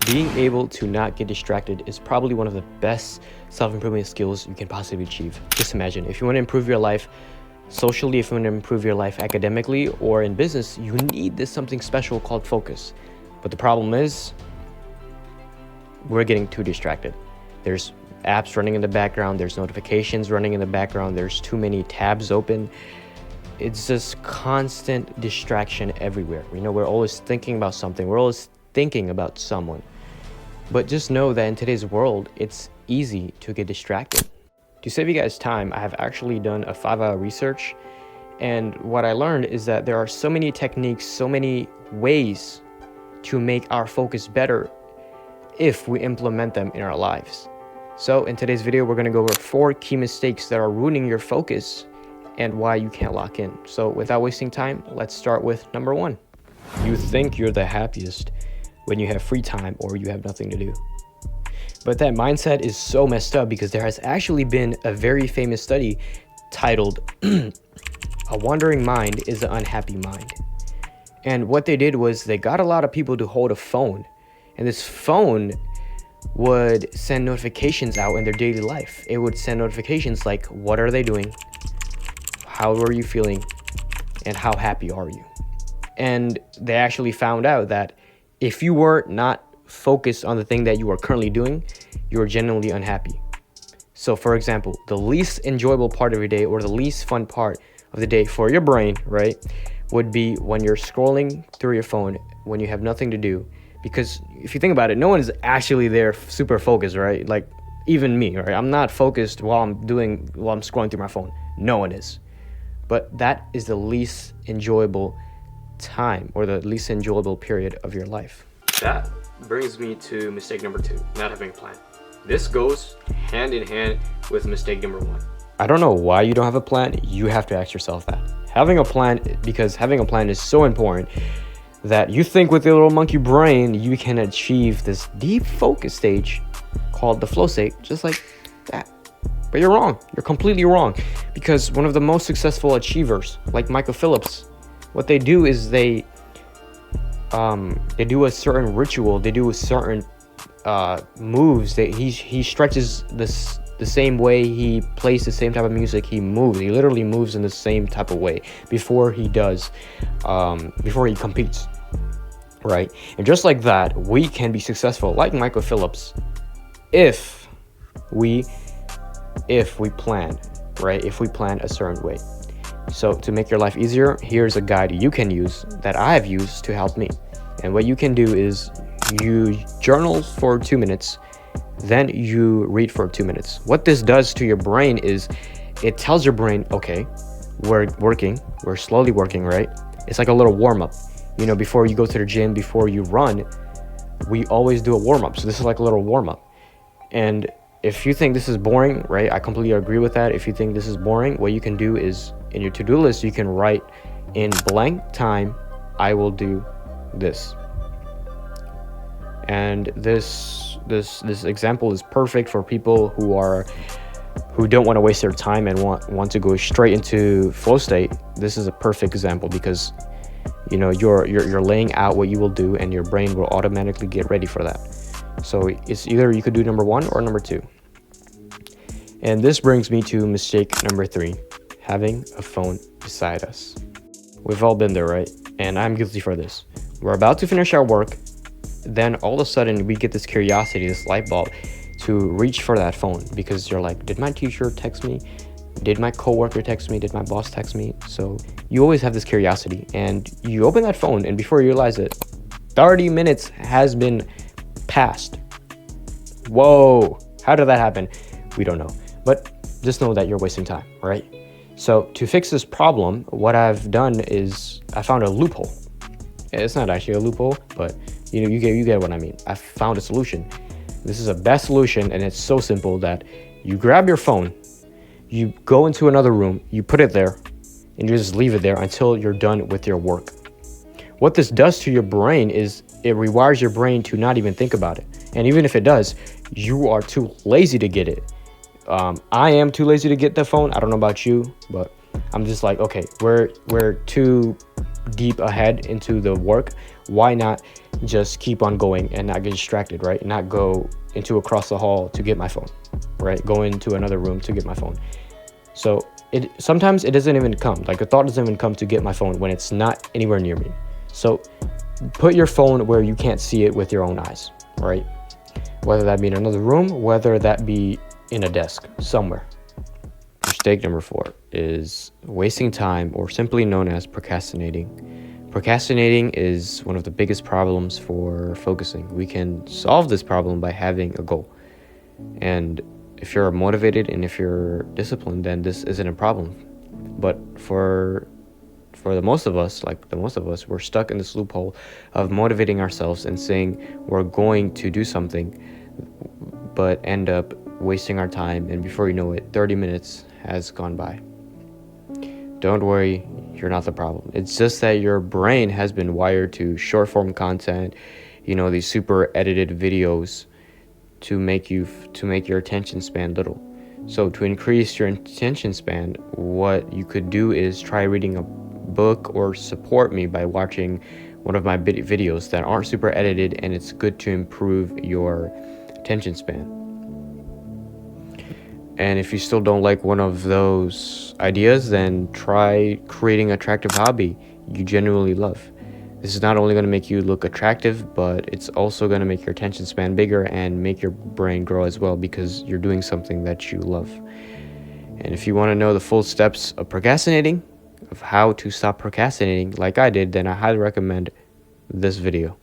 Being able to not get distracted is probably one of the best self-improvement skills you can possibly achieve. Just imagine, if you want to improve your life socially, if you want to improve your life academically or in business, you need this something special called focus. But the problem is, we're getting too distracted. There's apps running in the background, there's notifications running in the background, there's too many tabs open. It's just constant distraction everywhere. We're always thinking about something, we're always thinking about someone. But just know that in today's world, it's easy to get distracted. To save you guys time, I have actually done a 5-hour research, and what I learned is that there are so many techniques, so many ways to make our focus better if we implement them in our lives. So in today's video, we're going to go over 4 key mistakes that are ruining your focus and why you can't lock in. So without wasting time, let's start with number 1. You think you're the happiest when you have free time or you have nothing to do. But that mindset is so messed up because there has actually been a very famous study titled A Wandering Mind is an Unhappy Mind. And what they did was they got a lot of people to hold a phone, and this phone would send notifications out in their daily life. It would send notifications like, what are they doing? How are you feeling? And how happy are you? And they actually found out that if you were not focused on the thing that you are currently doing, you are genuinely unhappy. So for example, the least enjoyable part of your day or the least fun part of the day for your brain, right, would be when you're scrolling through your phone when you have nothing to do. Because if you think about it, no one is actually there super focused, right? Like even me, right? I'm not focused while I'm scrolling through my phone. No one is. But that is the least enjoyable time or the least enjoyable period of your life. That brings me to mistake number 2, not having a plan. This goes hand in hand with mistake number 1. I don't know why you don't have a plan. You have to ask yourself that. Having a plan is so important that you think with your little monkey brain, you can achieve this deep focus stage called the flow state, just like that. But you're wrong. You're completely wrong. Because one of the most successful achievers, like Michael Phillips, what they do is they do a certain ritual. They do a certain moves. He stretches the same way, he plays the same type of music, he moves. He literally moves in the same type of way before he competes, right? And just like that, we can be successful like Michael Phillips if we plan, right? If we plan a certain way. So to make your life easier, here's a guide you can use that I have used to help me. And what you can do is you journal for 2 minutes, then you read for 2 minutes. What this does to your brain is it tells your brain, okay, we're slowly working, right? It's like a little warm-up. Before you go to the gym, before you run, we always do a warm-up. So this is like a little warm-up. And if you think this is boring, right, I completely agree with that. If you think this is boring, what you can do is in your to-do list, you can write in blank time, I will do this. And this example is perfect for people who don't want to waste their time and want to go straight into flow state. This is a perfect example because you're laying out what you will do and your brain will automatically get ready for that. So it's either you could do number 1 or number 2. And this brings me to mistake number 3, having a phone beside us. We've all been there, right? And I'm guilty for this. We're about to finish our work, then all of a sudden we get this curiosity, this light bulb to reach for that phone because you're like, did my teacher text me? Did my coworker text me? Did my boss text me? So you always have this curiosity and you open that phone and before you realize it, 30 minutes has been passed. Whoa, how did that happen? We don't know, but just know that you're wasting time, right? So to fix this problem, what I've done is I found a loophole. It's not actually a loophole, but you get what I mean. I found a solution. This is a best solution, and it's so simple that you grab your phone, you go into another room, you put it there, and you just leave it there until you're done with your work. What this does to your brain is it rewires your brain to not even think about it. And even if it does, you are too lazy to get it. I am too lazy to get the phone. I don't know about you, but I'm just like, okay, we're too deep ahead into the work. why not just keep on going and not get distracted, right? Not go into across the hall to get my phone, right? Go into another room to get my phone. So sometimes it doesn't even come, like a thought doesn't even come to get my phone when it's not anywhere near me. So put your phone where you can't see it with your own eyes, right? Whether that be in another room, whether that be in a desk somewhere. Mistake number 4 is wasting time, or simply known as procrastinating. Procrastinating is one of the biggest problems for focusing. We can solve this problem by having a goal. And if you're motivated and if you're disciplined, then this isn't a problem. But for the most of us, we're stuck in this loophole of motivating ourselves and saying we're going to do something, but end up wasting our time, and before you know it, 30 minutes has gone by. Don't worry, you're not the problem. It's just that your brain has been wired to short form content, these super edited videos to make your attention span little. So to increase your attention span, what you could do is try reading a book, or support me by watching one of my videos that aren't super edited, and it's good to improve your attention span. And if you still don't like one of those ideas, then try creating an attractive hobby you genuinely love. This is not only going to make you look attractive, but it's also going to make your attention span bigger and make your brain grow as well, because you're doing something that you love. And if you want to know the full steps of procrastinating, of how to stop procrastinating like I did, then I highly recommend this video.